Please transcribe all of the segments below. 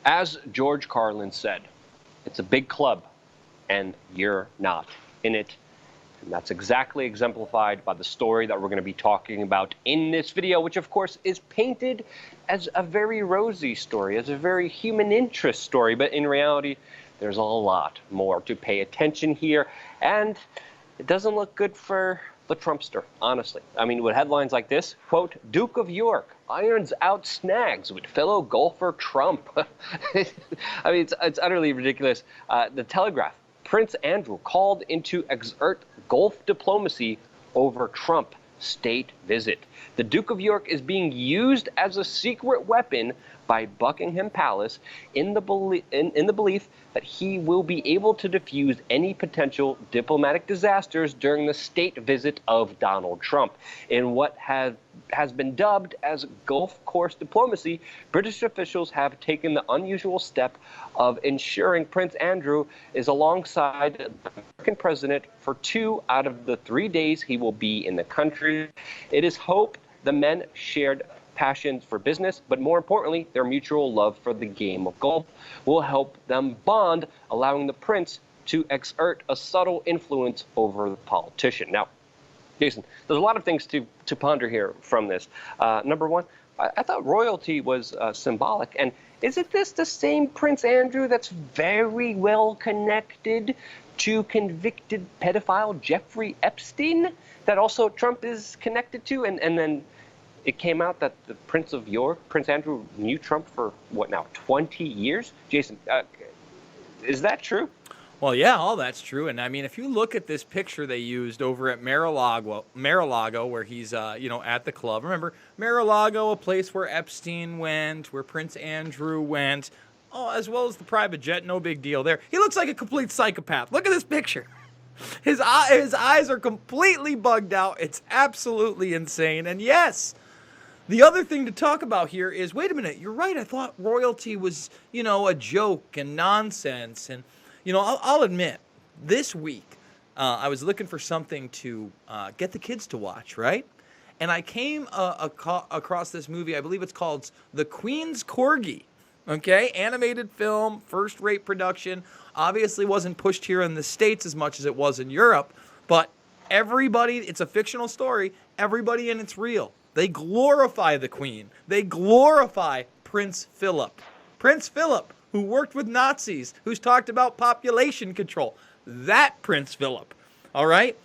As George Carlin said, it's a big club, and you're not in it. And that's exactly exemplified by the story that we're going to be talking about in this video, which of course is painted as a very rosy story, as a very human interest story. But in reality, there's a lot more to pay attention here. And it doesn't look good for the Trumpster, honestly. I mean, with headlines like this, quote, Duke of York irons out snags with fellow golfer Trump. I mean, it's utterly ridiculous. The Telegraph, Prince Andrew called into exert golf diplomacy over Trump state visit. The Duke of York is being used as a secret weapon by Buckingham Palace in the belief that he will be able to defuse any potential diplomatic disasters during the state visit of Donald Trump. In what has been dubbed as golf course diplomacy, British officials have taken the unusual step of ensuring Prince Andrew is alongside the American president for 2 out of the 3 days he will be in the country. It is hoped the men shared passions for business, but more importantly, their mutual love for the game of golf will help them bond, allowing the prince to exert a subtle influence over the politician. Now, Jason, there's a lot of things to ponder here from this. Number one, I thought royalty was symbolic. And isn't this the same Prince Andrew that's very well connected to convicted pedophile Jeffrey Epstein that also Trump is connected to? And then it came out that the Prince of York, Prince Andrew, knew Trump for, what now, 20 years? Jason, is that true? Well, yeah, all that's true. And I mean, if you look at this picture they used over at Mar-a-Lago, where he's, at the club. Remember, Mar-a-Lago, a place where Epstein went, where Prince Andrew went, as well as the private jet. No big deal there. He looks like a complete psychopath. Look at this picture. His eyes are completely bugged out. It's absolutely insane. And yes, the other thing to talk about here is, wait a minute, you're right. I thought royalty was, a joke and nonsense. And, I'll admit, this week, I was looking for something to get the kids to watch, right? And I came across this movie. I believe it's called The Queen's Corgi. Okay, animated film, first-rate production. Obviously wasn't pushed here in the States as much as it was in Europe, but everybody, it's a fictional story, everybody in it's real. They glorify the Queen. They glorify Prince Philip. Prince Philip, who worked with Nazis, who's talked about population control. That Prince Philip, all right?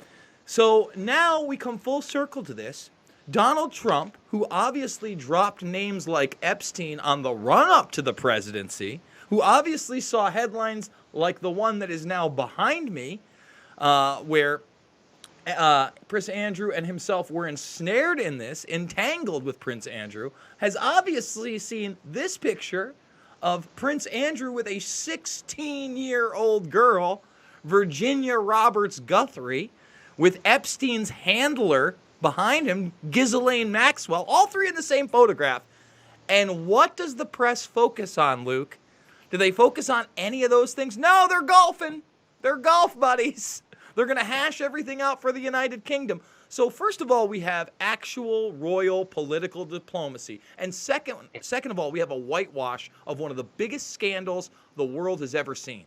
So now we come full circle to this. Donald Trump, who obviously dropped names like Epstein on the run-up to the presidency, who obviously saw headlines like the one that is now behind me, where Prince Andrew and himself were ensnared in this, entangled with Prince Andrew, has obviously seen this picture of Prince Andrew with a 16-year-old girl, Virginia Roberts Guthrie, with Epstein's handler behind him, Ghislaine Maxwell, all three in the same photograph. And what does the press focus on, Luke? Do they focus on any of those things? No, they're golfing. They're golf buddies. They're going to hash everything out for the United Kingdom. So first of all, we have actual royal political diplomacy. And second of all, we have a whitewash of one of the biggest scandals the world has ever seen.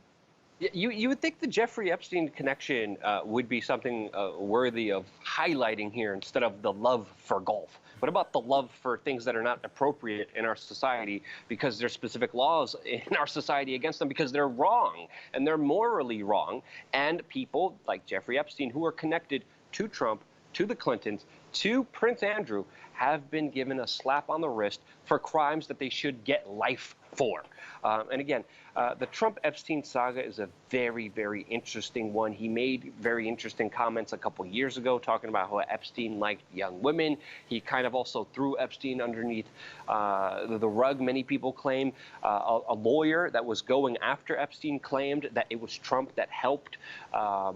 You would think the Jeffrey Epstein connection would be something worthy of highlighting here instead of the love for golf. What about the love for things that are not appropriate in our society because there's specific laws in our society against them because they're wrong and they're morally wrong? And people like Jeffrey Epstein, who are connected to Trump, to the Clintons, to Prince Andrew, have been given a slap on the wrist for crimes that they should get life for. And again, the Trump-Epstein saga is a very, very interesting one. He made very interesting comments a couple years ago talking about how Epstein liked young women. He kind of also threw Epstein underneath the rug, many people claim. A lawyer that was going after Epstein claimed that it was Trump that helped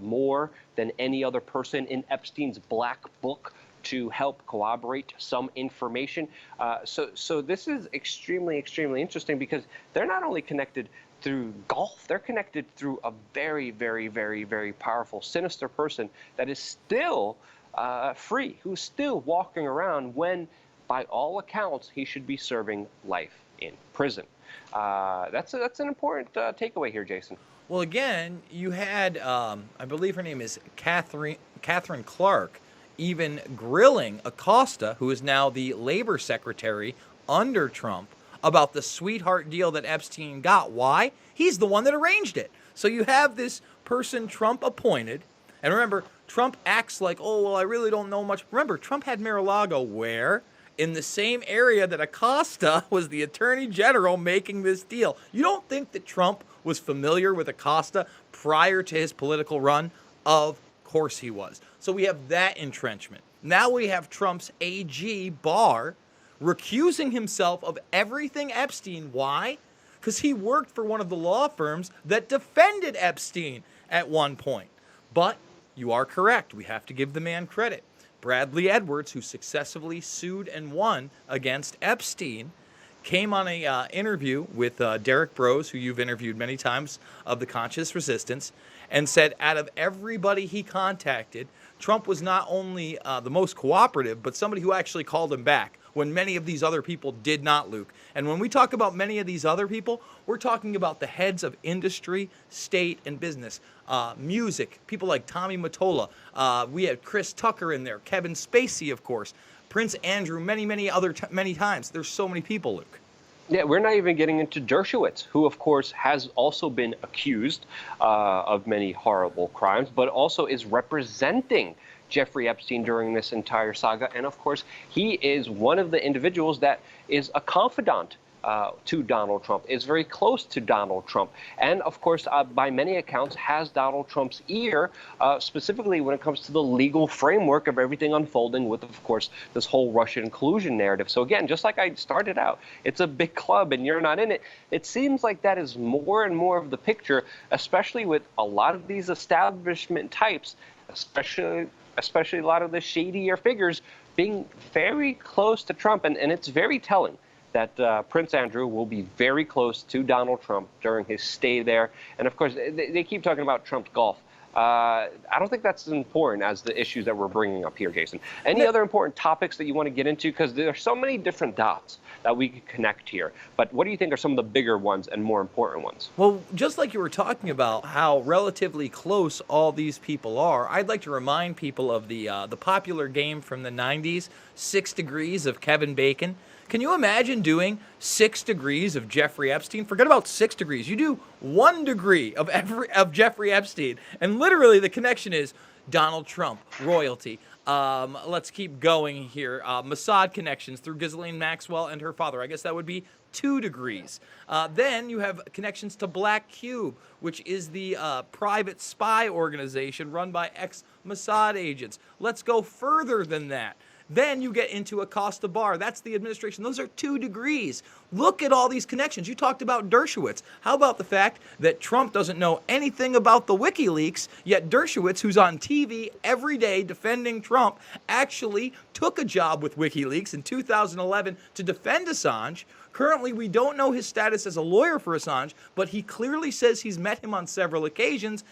more than any other person in Epstein's black book to help corroborate some information. So this is extremely, extremely interesting because they're not only connected through golf, they're connected through a very, very, very, very powerful, sinister person that is still free, who's still walking around when, by all accounts, he should be serving life in prison. That's an important takeaway here, Jason. Well, again, you had, I believe her name is Catherine Clark, even grilling Acosta, who is now the labor secretary under Trump, about the sweetheart deal that Epstein got. Why? He's the one that arranged it. So you have this person Trump appointed, and remember, Trump acts like, oh, well, I really don't know much. Remember, Trump had Mar-a-Lago where? In the same area that Acosta was the attorney general making this deal. You don't think that Trump was familiar with Acosta prior to his political run? Of course he was. So we have that entrenchment. Now we have Trump's AG Barr recusing himself of everything Epstein. Why? Because he worked for one of the law firms that defended Epstein at one point. But you are correct. We have to give the man credit. Bradley Edwards, who successfully sued and won against Epstein, came on a interview with Derek Brose, who you've interviewed many times, of the Conscious Resistance, and said out of everybody he contacted, Trump was not only the most cooperative, but somebody who actually called him back when many of these other people did not, Luke. And when we talk about many of these other people, we're talking about the heads of industry, state, and business. Music, people like Tommy Mottola. We had Chris Tucker in there, Kevin Spacey, of course, Prince Andrew, many times. There's so many people, Luke. Yeah, we're not even getting into Dershowitz, who, of course, has also been accused of many horrible crimes, but also is representing Jeffrey Epstein during this entire saga. And, of course, he is one of the individuals that is a confidant to Donald Trump, is very close to Donald Trump, and, of course, by many accounts, has Donald Trump's ear, specifically when it comes to the legal framework of everything unfolding with, of course, this whole Russian collusion narrative. So, again, just like I started out, it's a big club and you're not in it. It seems like that is more and more of the picture, especially with a lot of these establishment types, especially a lot of the shadier figures being very close to Trump, and it's very telling that Prince Andrew will be very close to Donald Trump during his stay there. And, of course, they keep talking about Trump's golf. I don't think that's as important as the issues that we're bringing up here, Jason. Any other important topics that you want to get into? Because there are so many different dots that we could connect here. But what do you think are some of the bigger ones and more important ones? Well, just like you were talking about how relatively close all these people are, I'd like to remind people of the popular game from the 90s, 6 Degrees of Kevin Bacon. Can you imagine doing 6 degrees of Jeffrey Epstein? Forget about 6 degrees. You do 1 degree of Jeffrey Epstein, and literally the connection is Donald Trump, royalty. Let's keep going here. Mossad connections through Ghislaine Maxwell and her father. I guess that would be 2 degrees. Then you have connections to Black Cube, which is the private spy organization run by ex-Mossad agents. Let's go further than that. Then you get into Acosta Barr. That's the administration. Those are 2 degrees. Look at all these connections. You talked about Dershowitz. How about the fact that Trump doesn't know anything about the WikiLeaks, yet Dershowitz, who's on TV every day defending Trump, actually took a job with WikiLeaks in 2011 to defend Assange. Currently, we don't know his status as a lawyer for Assange, but he clearly says he's met him on several occasions,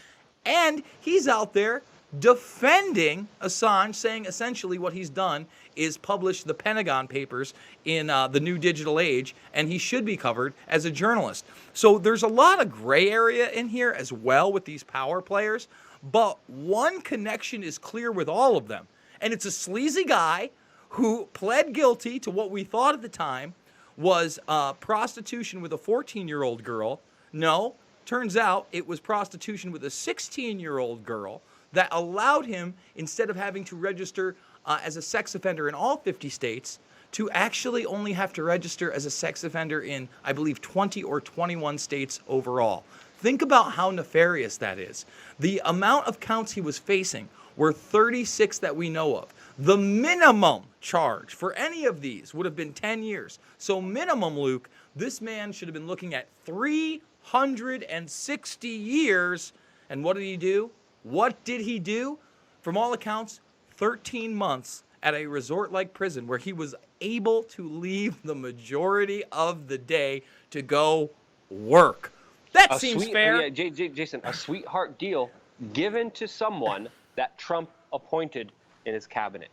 and he's out there defending Assange, saying essentially what he's done is publish the Pentagon Papers in the new digital age, and he should be covered as a journalist. So there's a lot of gray area in here as well with these power players, but one connection is clear with all of them, and it's a sleazy guy who pled guilty to what we thought at the time was prostitution with a 14-year-old girl. No, turns out it was prostitution with a 16-year-old girl that allowed him, instead of having to register as a sex offender in all 50 states, to actually only have to register as a sex offender in, I believe, 20 or 21 states overall. Think about how nefarious that is. The amount of counts he was facing were 36 that we know of. The minimum charge for any of these would have been 10 years. So minimum, Luke, this man should have been looking at 360 years. And what did he do? What did he do? From all accounts, 13 months at a resort-like prison where he was able to leave the majority of the day to go work. That seems fair. Yeah, Jason, a sweetheart deal given to someone that Trump appointed in his cabinet.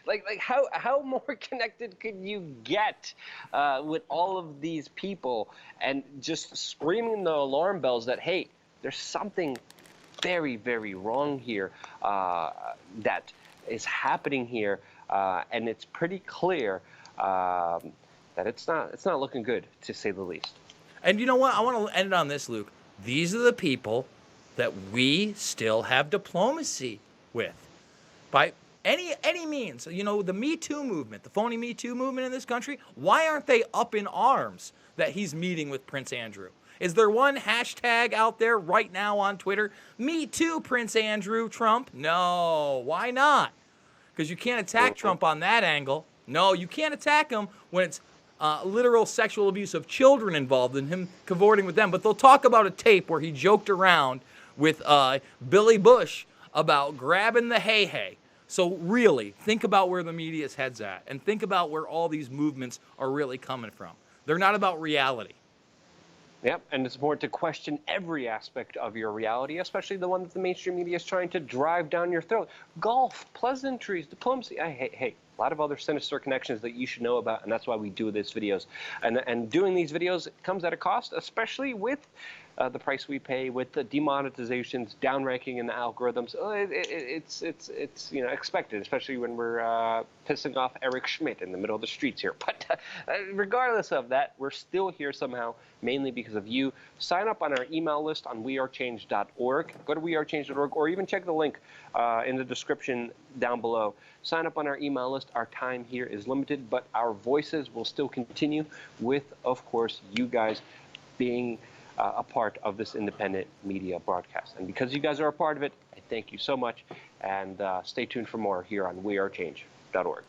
Like how more connected could you get with all of these people and just screaming the alarm bells that, hey, there's something very, very wrong here that is happening here, and it's pretty clear that it's not looking good, to say the least. And you know what? I want to end it on this, Luke. These are the people that we still have diplomacy with by any means. You know, the Me Too movement, the phony Me Too movement in this country, why aren't they up in arms that he's meeting with Prince Andrew? Is there one hashtag out there right now on Twitter? Me Too, Prince Andrew Trump? No. Why not? Because you can't attack Trump on that angle. No, you can't attack him when it's literal sexual abuse of children involved in him cavorting with them. But they'll talk about a tape where he joked around with Billy Bush about grabbing the hay. So really, think about where the media's head's at, and think about where all these movements are really coming from. They're not about reality. Yep, and it's important to question every aspect of your reality, especially the one that the mainstream media is trying to drive down your throat. Golf, pleasantries, diplomacy. Hey, a lot of other sinister connections that you should know about, and that's why we do these videos. And doing these videos comes at a cost, especially with the price we pay, with the demonetizations, downranking in the algorithms. It's expected, especially when we're pissing off Eric Schmidt in the middle of the streets here. But regardless of that, we're still here somehow, mainly because of you. Sign up on our email list on wearechange.org. Go to wearechange.org, or even check the link in the description down below. Sign up on our email list. Our time here is limited, but our voices will still continue with, of course, you guys being a part of this independent media broadcast. And because you guys are a part of it, I thank you so much. And stay tuned for more here on wearechange.org.